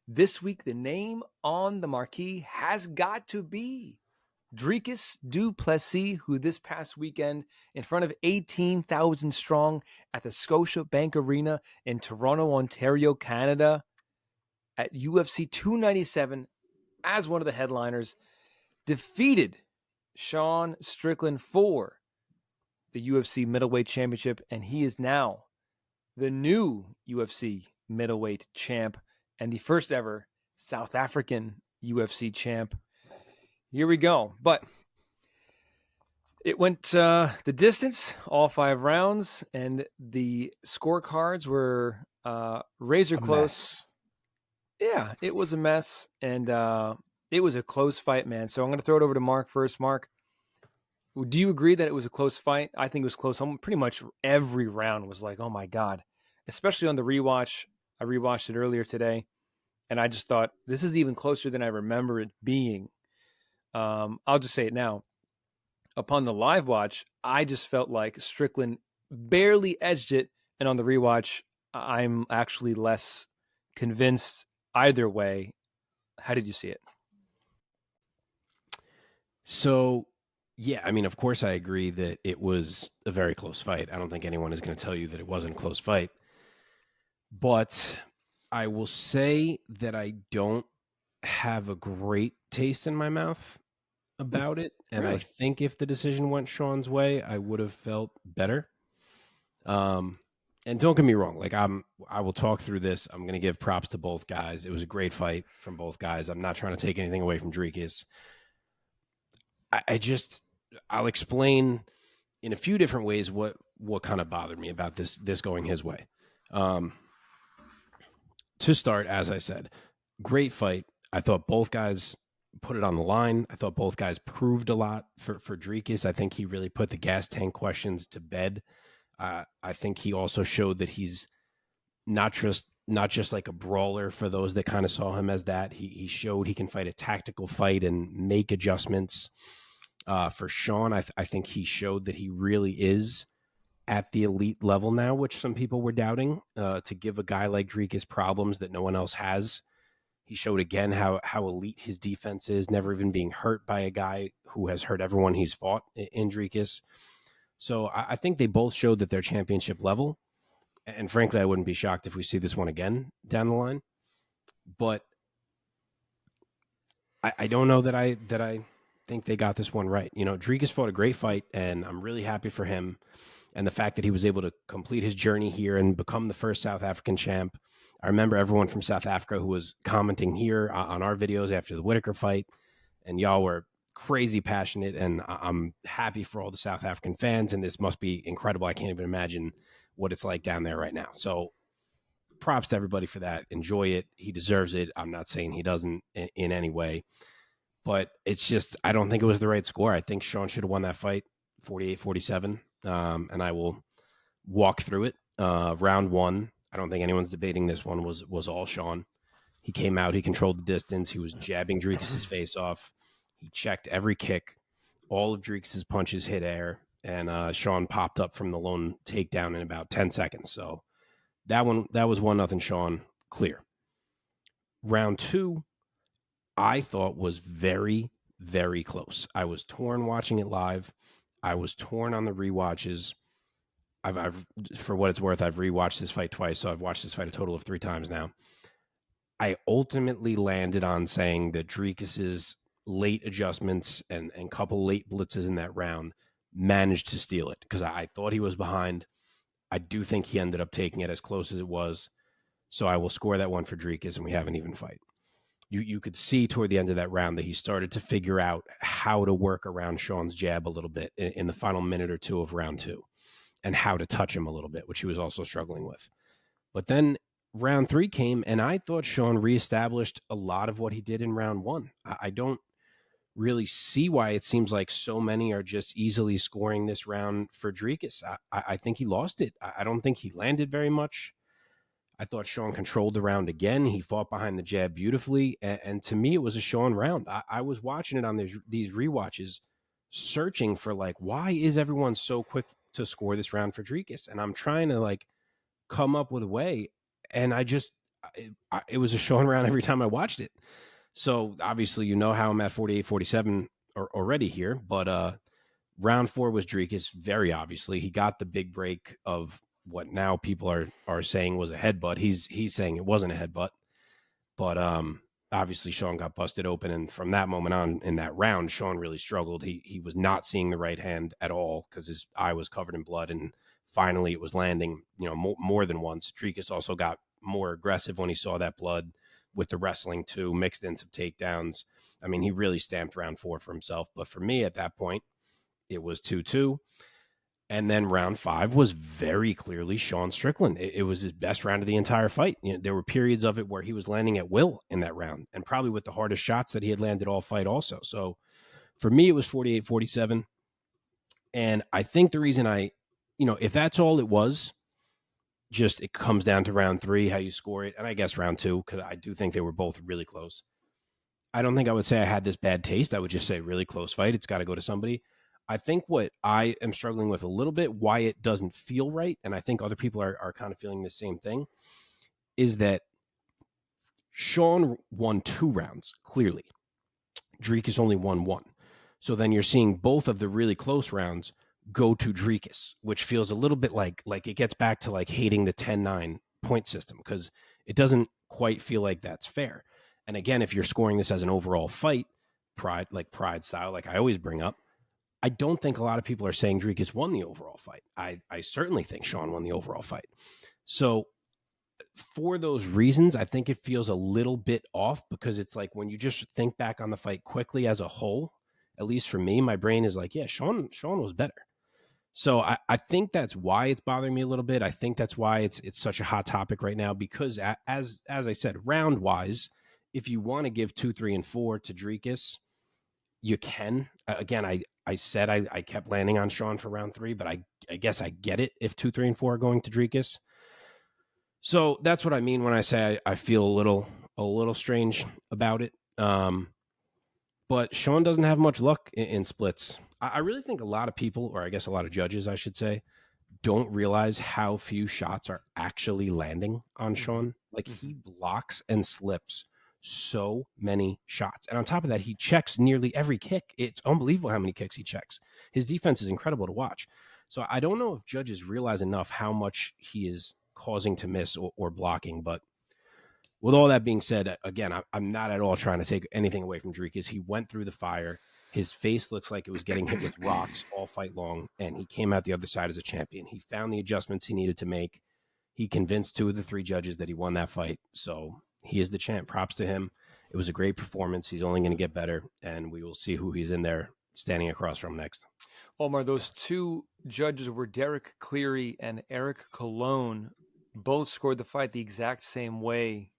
This week, the name on the marquee has got to be Dricus du Plessis, who this past weekend, in front of 18,000 strong at the Scotiabank Arena in Toronto, Ontario, Canada, at UFC 297 as one of the headliners, defeated Sean Strickland for the UFC middleweight championship, and he is now the new UFC middleweight champ and the first ever South African UFC champ. Here we go. But it went the distance, all 5 rounds, and the scorecards were razor close. Yeah, it was a mess, and it was a close fight, man. So I'm going to throw it over to Mark first. Mark, do you agree that it was a close fight? I think it was close. Pretty much every round was like, oh my God, especially on the rewatch. I rewatched it earlier today, and I just thought this is even closer than I remember it being. I'll just say it now. Upon the live watch, I just felt like Strickland barely edged it, and on the rewatch, I'm actually less convinced either way. How did you see it? So, yeah, I mean, of course, I agree that it was a very close fight. I don't think anyone is going to tell you that it wasn't a close fight. But I will say that I don't have a great taste in my mouth about it. And Really? I think if the decision went Sean's way, I would have felt better. And don't get me wrong, like I will talk through this. I'm going to give props to both guys. It was a great fight from both guys. I'm not trying to take anything away from Dricus. I'll explain in a few different ways what kind of bothered me about this going his way. To start, as I said, great fight. I thought both guys put it on the line. I thought both guys proved a lot for Dricus. I think he really put the gas tank questions to bed. I think he also showed that he's not just like a brawler for those that kind of saw him as that. He showed he can fight a tactical fight and make adjustments. For Sean, I think he showed that he really is at the elite level now, which some people were doubting. To give a guy like Dricus problems that no one else has. He showed again how elite his defense is, never even being hurt by a guy who has hurt everyone he's fought in Dricus. So I think they both showed that they're championship level. And frankly, I wouldn't be shocked if we see this one again down the line. But I don't know that I think they got this one right. You know, Dricus fought a great fight, and I'm really happy for him. And the fact that he was able to complete his journey here and become the first South African champ. I remember everyone from South Africa who was commenting here on our videos after the Whitaker fight, and y'all were crazy passionate, and I'm happy for all the South African fans, and this must be incredible. I can't even imagine what it's like down there right now. So props to everybody for that. Enjoy it. He deserves it. I'm not saying he doesn't in any way, but it's just, I don't think it was the right score. I think Sean should have won that fight 48-47. And I will walk through it. Round one, I don't think anyone's debating this one, was all Sean. He came out, he controlled the distance, he was jabbing Dricus' face off. He checked every kick. All of Dricus' punches hit air, and Sean popped up from the lone takedown in about 10 seconds. So that was 1-0 Sean, clear. Round two, I thought was very, very close. I was torn watching it live. I was torn on the rewatches. I've for what it's worth, I've rewatched this fight twice, so I've watched this fight a total of 3 times now. I ultimately landed on saying that Dricus's late adjustments and couple late blitzes in that round managed to steal it, because I thought he was behind. I do think he ended up taking it as close as it was. So I will score that one for Dricus, and we have an even fight. You could see toward the end of that round that he started to figure out how to work around Sean's jab a little bit in the final minute or two of round two, and how to touch him a little bit, which he was also struggling with. But then round three came, and I thought Sean reestablished a lot of what he did in round one. I don't really see why it seems like so many are just easily scoring this round for Dricus. I think he lost it. I don't think he landed very much. I thought Sean controlled the round again. He fought behind the jab beautifully. And to me, it was a Sean round. I was watching it on these rewatches, searching for, like, why is everyone so quick to score this round for Dricus? And I'm trying to, like, come up with a way. And I it was a Sean round every time I watched it. So obviously, you know how I'm at 48, 47 already here. But round 4 was Dricus, very obviously. He got the big break of what now people are saying was a headbutt. He's saying it wasn't a headbutt. But obviously Sean got busted open, and from that moment on in that round, Sean really struggled. He was not seeing the right hand at all because his eye was covered in blood, and finally it was landing, more than once. Dricus also got more aggressive when he saw that blood with the wrestling too, mixed in some takedowns. I mean, he really stamped round 4 for himself. But for me at that point, it was 2-2. And then round 5 was very clearly Sean Strickland. It was his best round of the entire fight. There were periods of it where he was landing at will in that round, and probably with the hardest shots that he had landed all fight also. So for me, it was 48-47. And I think the reason if that's all it was, just it comes down to round 3, how you score it. And I guess round 2, because I do think they were both really close. I don't think I would say I had this bad taste. I would just say really close fight. It's got to go to somebody. I think what I am struggling with a little bit, why it doesn't feel right, and I think other people are kind of feeling the same thing, is that Sean won 2 rounds, clearly. Dricus only won 1. So then you're seeing both of the really close rounds go to Dricus, which feels a little bit like it gets back to like hating the 10-9 point system, because it doesn't quite feel like that's fair. And again, if you're scoring this as an overall fight, pride style, like I always bring up, I don't think a lot of people are saying Dricus won the overall fight. I certainly think Sean won the overall fight. So for those reasons, I think it feels a little bit off, because it's like when you just think back on the fight quickly as a whole, at least for me, my brain is like, yeah, Sean was better. So I think that's why it's bothering me a little bit. I think that's why it's such a hot topic right now, because as I said, round wise, if you want to give 2, 3, and 4 to Dricus, you can. Again, I said I kept landing on Sean for round 3, but I guess I get it if 2, 3, and 4 are going to Dricus. So that's what I mean when I say I feel a little strange about it. But Sean doesn't have much luck in splits. I really think a lot of people, or I guess a lot of judges, I should say, don't realize how few shots are actually landing on Sean. Like, he blocks and slips so many shots. And on top of that, he checks nearly every kick. It's unbelievable how many kicks he checks. His defense is incredible to watch. So I don't know if judges realize enough how much he is causing to miss or blocking. But with all that being said, again, I'm not at all trying to take anything away from Dricus. He went through the fire. His face looks like it was getting hit with rocks all fight long, and he came out the other side as a champion. He found the adjustments he needed to make. He convinced 2 of the 3 judges that he won that fight. So he is the champ. Props to him. It was a great performance. He's only going to get better, and we will see who he's in there standing across from next. Omar, those 2 judges were Derek Cleary and Eric Colon. Both scored the fight the exact same way,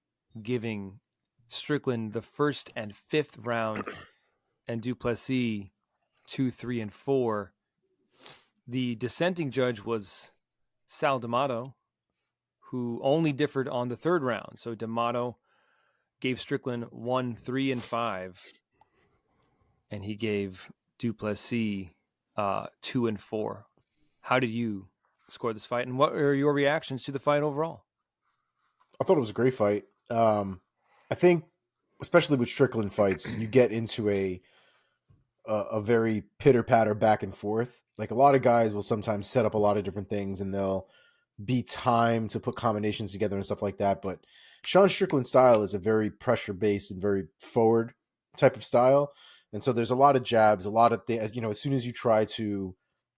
giving Strickland the 1st and 5th round and du Plessis 2, 3, and 4. The dissenting judge was Sal D'Amato, who only differed on the 3rd round. So D'Amato gave Strickland 1, 3, and 5, and he gave du Plessis 2 and 4. How did you score this fight, and what are your reactions to the fight overall? I thought it was a great fight. I think, especially with Strickland fights, you get into a very pitter patter back and forth. Like, a lot of guys will sometimes set up a lot of different things, and they'll be timed to put combinations together and stuff like that. But Sean Strickland's style is a very pressure based and very forward type of style, and so there's a lot of jabs, a lot of things. As soon as you try to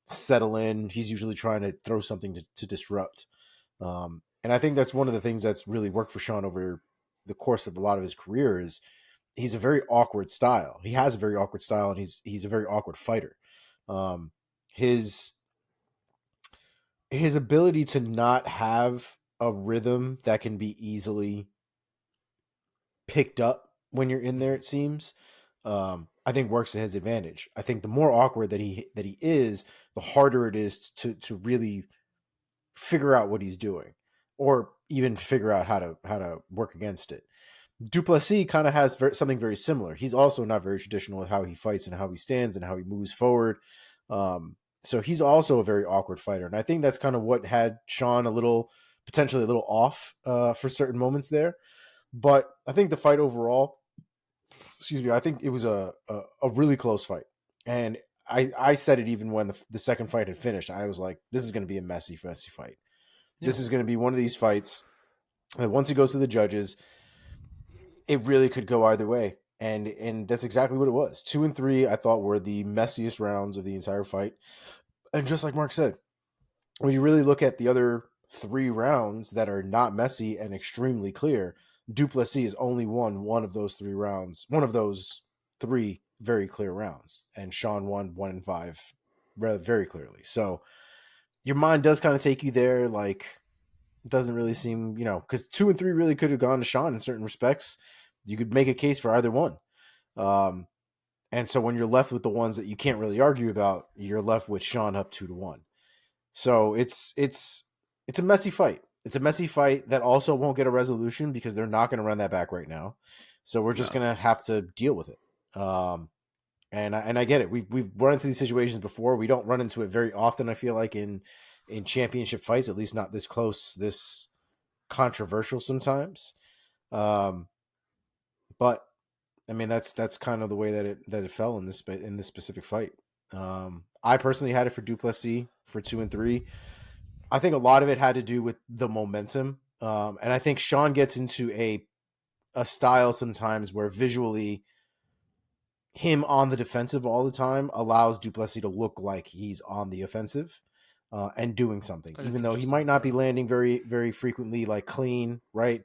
settle in, he's usually trying to throw something to disrupt. And I think that's one of the things that's really worked for Sean over the course of a lot of his career is he's a very awkward style. He has a very awkward style, and he's a very awkward fighter. His ability to not have a rhythm that can be easily picked up when you're in there, it seems, I think works to his advantage. I think the more awkward that he is, the harder it is to really figure out what he's doing, or even figure out how to work against it. Du Plessis kind of has something very similar. He's also not very traditional with how he fights and how he stands and how he moves forward. So he's also a very awkward fighter. And I think that's kind of what had Sean a little potentially a little off for certain moments there. But I think the fight overall, excuse me, I think it was a really close fight. And I said it even when the second fight had finished. I was like, this is going to be a messy fight. Yeah. This is going to be one of these fights that once it goes to the judges, it really could go either way. And that's exactly what it was. 2 and 3, I thought, were the messiest rounds of the entire fight. And just like Mark said, when you really look at the other 3 rounds that are not messy and extremely clear, du Plessis has only won one of those 3 rounds, one of those 3 very clear rounds. And Sean won 1 and 5 very clearly. So your mind does kind of take you there. Like, it doesn't really seem, because 2 and 3 really could have gone to Sean in certain respects. You could make a case for either one. And so when you're left with the ones that you can't really argue about, you're left with Sean up 2-1. So it's a messy fight. It's a messy fight that also won't get a resolution because they're not going to run that back right now. So we're just going to have to deal with it. And I get it. We've run into these situations before. We don't run into it very often, I feel like, in championship fights, at least not this close, this controversial sometimes. But I mean, that's kind of the way that it fell in this specific fight. I personally had it for du Plessis for 2 and 3. I think a lot of it had to do with the momentum. And I think Sean gets into a style sometimes where visually him on the defensive all the time allows du Plessis to look like he's on the offensive and doing something, even though he might not be landing very, very frequently, like clean, right?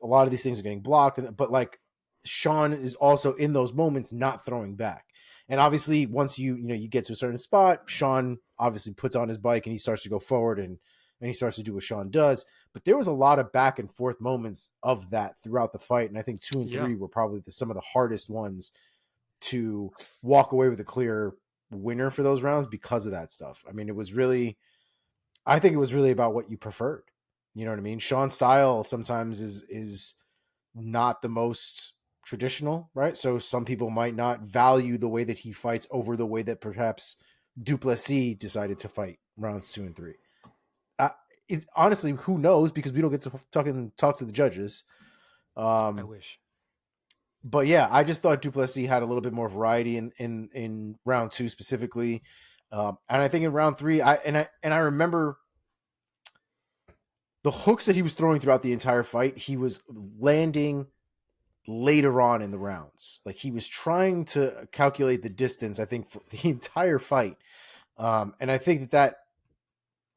A lot of these things are getting blocked, but like Sean is also in those moments not throwing back. And obviously once you get to a certain spot, Sean obviously puts on his bike and he starts to go forward and he starts to do what Sean does. But there was a lot of back and forth moments of that throughout the fight. And I think 2 and 3 were probably some of the hardest ones to walk away with a clear winner for those rounds because of that stuff. I mean, I think it was really about what you preferred. You know what I mean? Sean's style sometimes is not the most traditional, right? So some people might not value the way that he fights over the way that perhaps du Plessis decided to fight rounds 2 and 3. Honestly, who knows? Because we don't get to talk to the judges. I wish. But yeah, I just thought du Plessis had a little bit more variety in round 2 specifically. And I think in round 3, I remember the hooks that he was throwing throughout the entire fight, he was landing later on in the rounds. Like, he was trying to calculate the distance, I think, for the entire fight. And I think that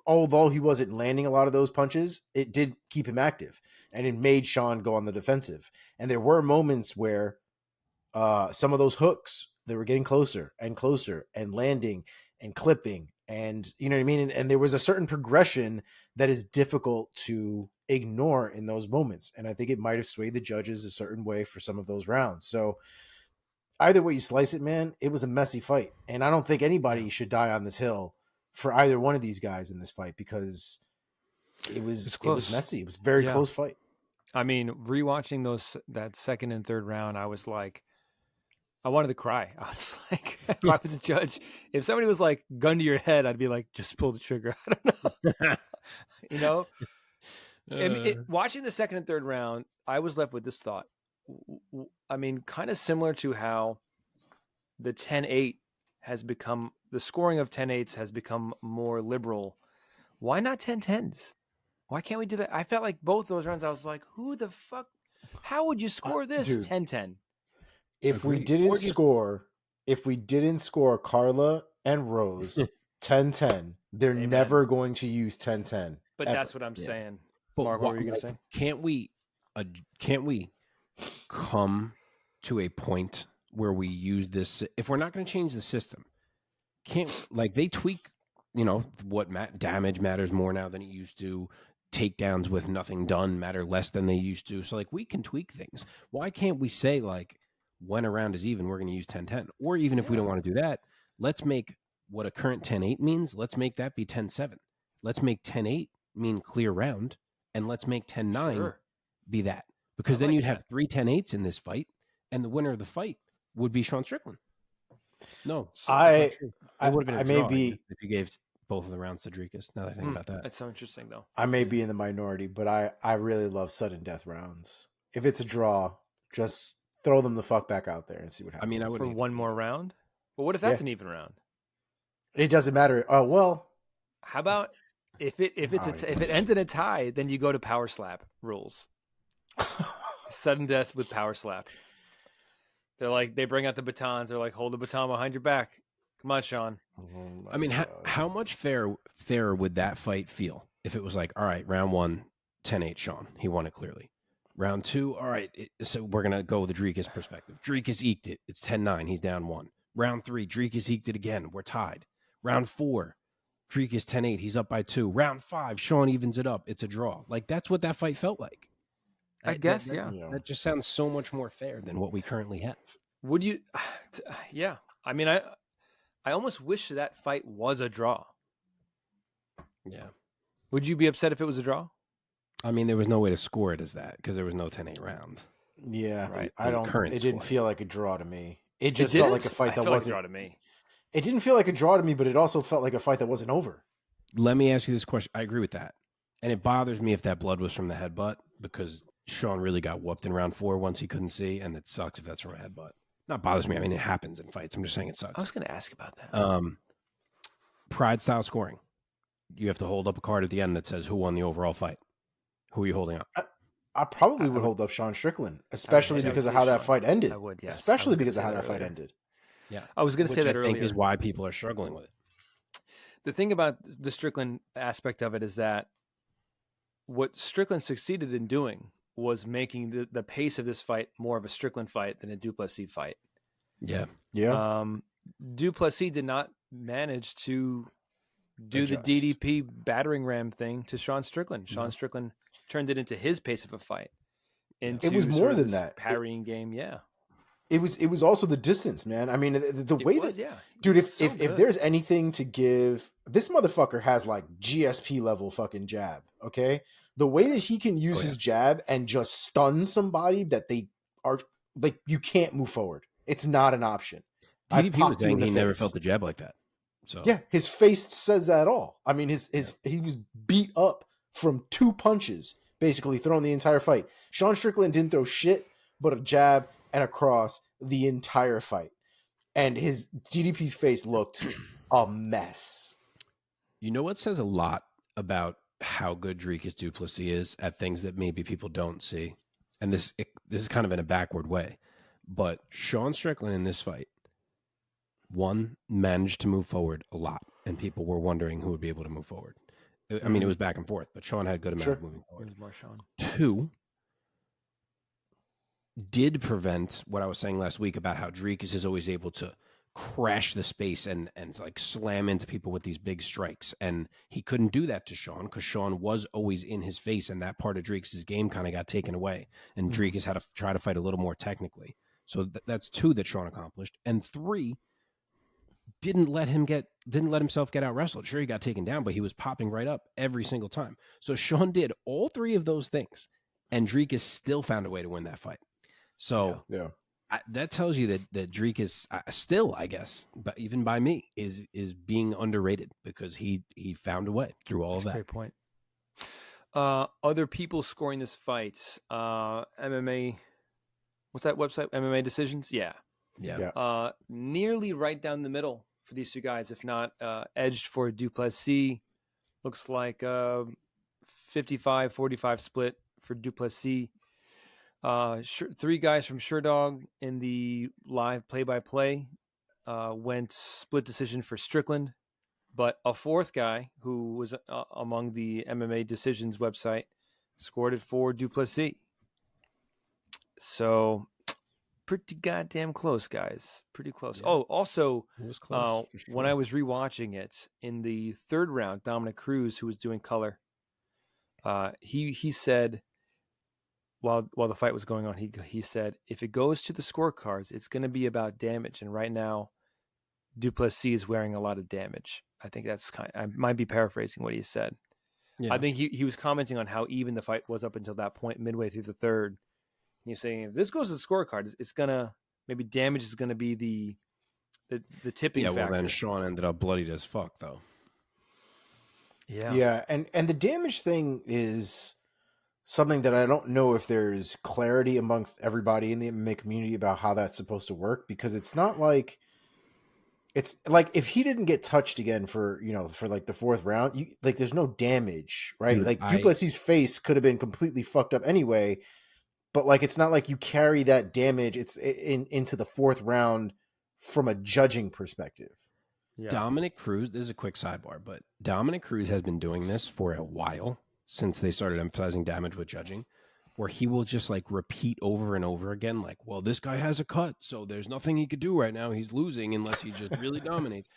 although he wasn't landing a lot of those punches, it did keep him active and it made Sean go on the defensive. And there were moments where some of those hooks, they were getting closer and closer and landing and clipping. And you know what I mean? And there was a certain progression that is difficult to ignore in those moments. And I think it might have swayed the judges a certain way for some of those rounds. So either way you slice it, man, it was a messy fight. And I don't think anybody should die on this hill for either one of these guys in this fight because it was messy. It was a very close fight. I mean, rewatching that second and third round, I was like, I wanted to cry. I was like, if I was a judge, if somebody was like, gun to your head, I'd be like, just pull the trigger. I don't know. Watching the second and third round, I was left with this thought. I mean, kind of similar to how the 10-8 has become, the scoring of 10-8s has become more liberal. Why not 10-10s? Why can't we do that? I felt like both those rounds, I was like, who the fuck? How would you score this 10-10? If we didn't score Carla and Rose 10-10, they're never going to use 10-10. But ever. That's what I'm saying. But Mark, what were you going to say? Can't we come to a point where we use this? If we're not going to change the system, they tweak, what damage matters more now than it used to. Takedowns with nothing done matter less than they used to. So we can tweak things. Why can't we say when a round is even, we're going to use 10-10? Or even if we don't want to do that, let's make what a current 10-8 means. Let's make that be 10-7. Let's make 10-8 mean clear round. And let's make 10-9 be that. Because then you'd have 3 10-8s in this fight. And the winner of the fight would be Sean Strickland. No. I may be, if you gave both of the rounds to Dricus. Now that I think about that. That's so interesting, though. I may be in the minority, but I really love sudden death rounds. If it's a draw, just throw them the fuck back out there and see what happens. I mean, I For wouldn't one more round? But what if that's an even round? It doesn't matter. Oh well. How about if it ends in a tie, then you go to power slap rules. Sudden death with power slap. They're like, they bring out the batons. They're like, hold the baton behind your back. Come on, Sean. Oh I mean, how much fairer would that fight feel if it was like, all right, round 1, 10-8, Sean. He won it clearly. Round 2, all right, so we're going to go with the Dricus perspective. Dricus eked it. It's 10-9. He's down 1. Round 3, Dricus eked it again. We're tied. Round 4, Dricus 10-8. He's up by 2. Round 5, Sean evens it up. It's a draw. Like, that's what that fight felt like. I guess, that, yeah. That just sounds so much more fair than what we currently have. Would you? Yeah. I mean, I almost wish that fight was a draw. Yeah. Would you be upset if it was a draw? I mean, there was no way to score it as that because there was no 10-8 round. Yeah, right. I don't. Current It didn't score. feel like a draw to me. It just felt like a fight that wasn't. Like a draw to me. It didn't feel like a draw to me, but it also felt like a fight that wasn't over. Let me ask you this question. I agree with that. And it bothers me if that blood was from the headbutt because Sean really got whooped in round 4 once he couldn't see, and it sucks if that's from a headbutt. Not bothers me. I mean, it happens in fights. I'm just saying it sucks. I was going to ask about that. Pride style scoring. You have to hold up a card at the end that says who won the overall fight. Who are you holding up? I probably would hold up Sean Strickland, especially because of how that fight ended. I would, yes. Especially because of how that fight ended. Yeah, I was going to say that earlier. I think is why people are struggling with it. The thing about the Strickland aspect of it is that what Strickland succeeded in doing was making the pace of this fight more of a Strickland fight than a Du Plessis fight. Yeah. Yeah. Du Plessis did not manage to do Adjust. the DDP battering ram thing to Sean Strickland. Sean Strickland turned it into his pace of a fight. Into It was more sort of than this that. parrying game. Yeah. It was also the distance, man. I mean, the way was, that, yeah. dude, It's so if good. there's anything to give, this motherfucker has like GSP level fucking jab. Okay, the way that he can use his jab and just stun somebody that they are like, you can't move forward. It's not an option. DDP was popped you in saying the he never face. felt the jab like that. So Yeah, his face says that all. I mean, he was beat up from 2 punches, basically thrown the entire fight. Sean Strickland didn't throw shit but a jab and a cross the entire fight, and his DDP's face looked a mess. You know what says a lot about how good Dricus Du Plessis is at things that maybe people don't see, and this is kind of in a backward way, but Sean Strickland in this fight, one, managed to move forward a lot, and people were wondering who would be able to move forward. I mean, it was back and forth, but Sean had a good amount of moving It forward. was more Sean. 2, did prevent what I was saying last week about how Dricus is always able to crash the space and like slam into people with these big strikes. And he couldn't do that to Sean because Sean was always in his face, and that part of Dricus' game kind of got taken away. And Dricus had to try to fight a little more technically. So that's 2 that Sean accomplished. And 3, didn't let himself get out wrestled. Sure, he got taken down, but he was popping right up every single time. So Sean did all 3 of those things, and Dricus still found a way to win that fight. So Yeah. that tells you that Dricus still, I guess, but even by me, is being underrated because he found a way through all of that. Great point. Other people scoring this fight, MMA. What's that website? MMA Decisions. Yeah. Nearly right down the middle for these 2 guys, if not edged for Du Plessis. Looks like 55-45 split for Du Plessis. 3 guys from Sherdog in the live play-by-play went split decision for Strickland, but a 4th guy who was among the MMA Decisions website scored it for Du Plessis. So pretty goddamn close, guys. Pretty close. Yeah. Oh, also, it was close, for sure. When I was rewatching it in the 3rd round, Dominic Cruz, who was doing color, he said, while the fight was going on, he said, if it goes to the scorecards, it's going to be about damage. And right now, Du Plessis is wearing a lot of damage. I think that's I might be paraphrasing what he said. Yeah. I think he was commenting on how even the fight was up until that point, midway through the 3rd. He's saying if this goes to the scorecard, it's gonna maybe damage is gonna be the tipping factor. Well, then Sean ended up bloodied as fuck, though. Yeah, and the damage thing is something that I don't know if there's clarity amongst everybody in the MMA community about how that's supposed to work, because it's like if he didn't get touched again for like the fourth round, like there's no damage, right? Dude, Like Duplessis' face could have been completely fucked up anyway, but like it's not like you carry that damage into the fourth round from a judging perspective. Yeah. Dominic Cruz, this is a quick sidebar, but Dominic Cruz has been doing this for a while since they started emphasizing damage with judging, where he will just like repeat over and over again, like, well, this guy has a cut, so there's nothing he could do right now. He's losing unless he just really dominates.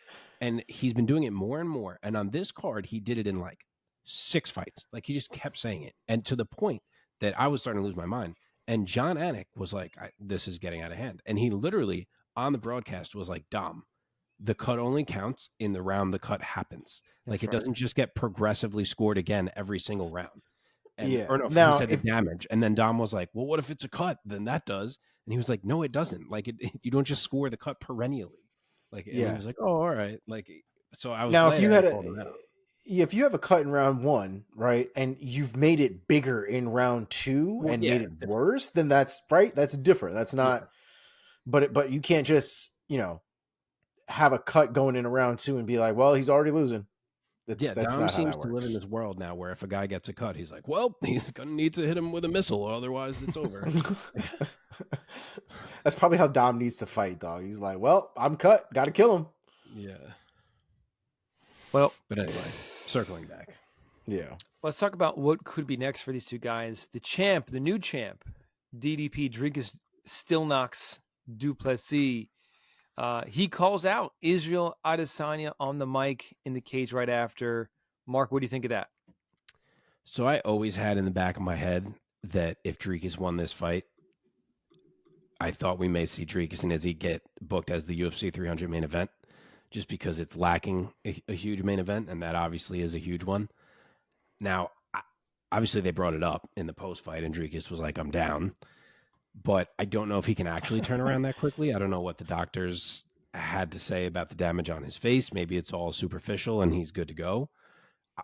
And he's been doing it more and more. And on this card, he did it in like 6 fights. Like he just kept saying it. And to the point that I was starting to lose my mind. And John Anik was like, this is getting out of hand. And he literally on the broadcast was like, Dom, the cut only counts in the round the cut happens. Like it doesn't just get progressively scored again every single round. And, Yeah. Or no, Now, he said the damage. And then Dom was like, well, what if it's a cut? Then that does. And he was like, no, it doesn't. Like you don't just score the cut perennially. Like, and he was like, oh, all right. Like, so I was now if you had if you have a cut in round 1, right, and you've made it bigger in round 2 and made it worse, then that's right. That's different. That's not. Yeah. But you can't just have a cut going in round 2 and be like, well, he's already losing. That's Dom not seems how that to works. live in this world now where if a guy gets a cut, he's like, well, he's gonna need to hit him with a missile, otherwise it's over. That's probably how Dom needs to fight, dog. He's like, well, I'm cut, gotta kill him. Yeah. Well, but anyway, circling back. Yeah. Let's talk about what could be next for these two guys. The new champ, DDP, Dricus still knocks Duplessis. He calls out Israel Adesanya on the mic in the cage right after. Mark, what do you think of that? So I always had in the back of my head that if Dricus won this fight, I thought we may see Dricus and Izzy get booked as the UFC 300 main event, just because it's lacking a huge main event, and that obviously is a huge one. Now, obviously they brought it up in the post-fight, and Dricus was like, I'm down. But I don't know if he can actually turn around that quickly. I don't know what the doctors had to say about the damage on his face. Maybe it's all superficial and he's good to go.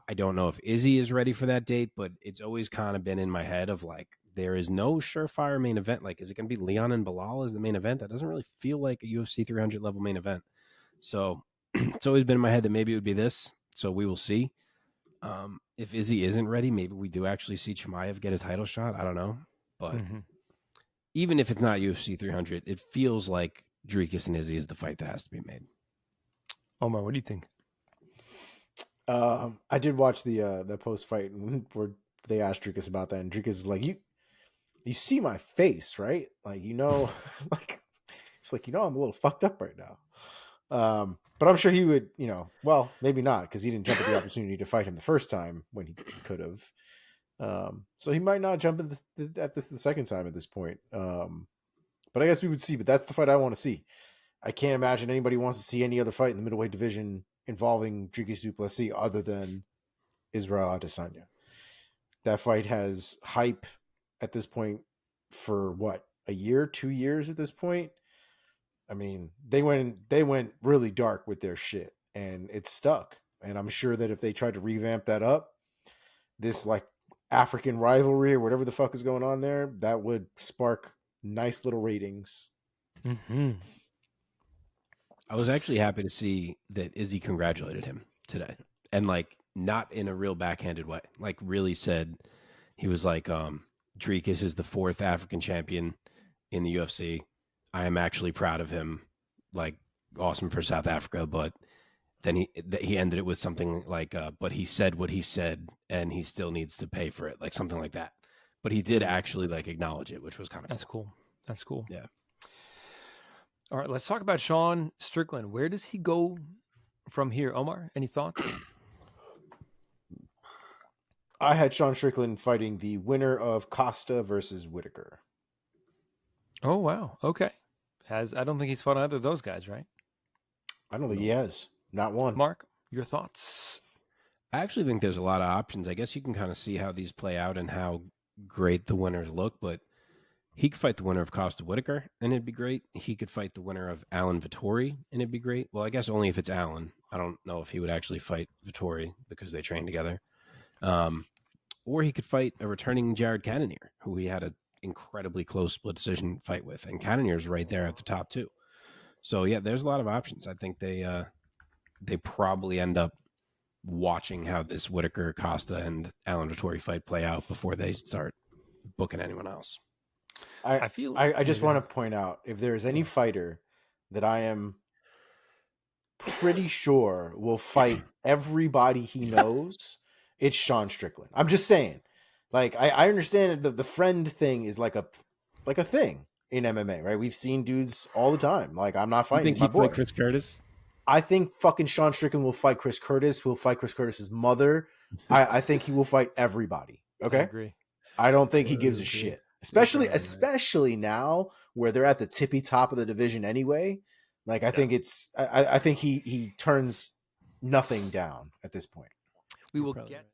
I don't know if Izzy is ready for that date, but it's always kind of been in my head of like, there is no surefire main event. Like, is it going to be Leon and Bilal as the main event? That doesn't really feel like a UFC 300 level main event. So it's always been in my head that maybe it would be this. So we will see. If Izzy isn't ready, maybe we do actually see Chimaev get a title shot. I don't know. But even if it's not UFC 300, it feels like Dricus and Izzy is the fight that has to be made. Omar, what do you think? I did watch the post fight where they asked Dricus about that, and Dricus is like, "You see my face, right? Like like it's like I'm a little fucked up right now." But I'm sure he would, well, maybe not, because he didn't jump at the opportunity to fight him the first time when he could have. So he might not jump at this the second time at this point. But I guess we would see. But that's the fight I want to see. I can't imagine anybody wants to see any other fight in the middleweight division involving Dricus Duplessis other than Israel Adesanya. That fight has hype at this point for what, a year, 2 years at this point. I mean, they went really dark with their shit, and it's stuck. And I'm sure that if they tried to revamp that up, this like African rivalry or whatever the fuck is going on there, that would spark nice little ratings. Mm-hmm. I was actually happy to see that Izzy congratulated him today, and like not in a real backhanded way. Like really said, he was like, Dricus is the 4th African champion in the UFC. I am actually proud of him. Like awesome for South Africa, but then he ended it with something like, but he said what he said, and he still needs to pay for it, like something like that. But he did actually like acknowledge it, which was kind of That's cool. That's cool. Yeah. All right, let's talk about Sean Strickland. Where does he go from here? Omar, any thoughts? I had Sean Strickland fighting the winner of Costa versus Whitaker. Oh, wow. Okay. I don't think he's fought either of those guys, right? I don't think he has. Not one. Mark, your thoughts? I actually think there's a lot of options. I guess you can kind of see how these play out and how great the winners look, but He could fight the winner of Costa Whitaker, and it'd be great. He could fight the winner of Alan Vittori, and it'd be great. Well, I guess only if it's Alan. I don't know if he would actually fight Vittori because they train together. Or he could fight a returning Jared Cannonier, who he had an incredibly close split decision fight with, and Cannonier's right there at the top too. So yeah, there's a lot of options. I think they probably end up watching how this Whitaker, Costa, and Alan Vittori fight play out before they start booking anyone else. I feel I just want to point out, if there is any fighter that I am pretty sure will fight everybody he knows, it's Sean Strickland. I'm just saying. Like, I understand that the friend thing is like a thing in MMA, right? We've seen dudes all the time. Like, I'm not You fighting. think He's my he'd boy. fight Chris Curtis? I think fucking Sean Strickland will fight Chris Curtis. Will fight Chris Curtis's mother. I think he will fight everybody. Okay. I agree. I don't think he gives a agree. shit. Especially You're right. especially now where they're at the tippy top of the division anyway. Like, I think it's I think he turns nothing down at this point. We will Probably get right.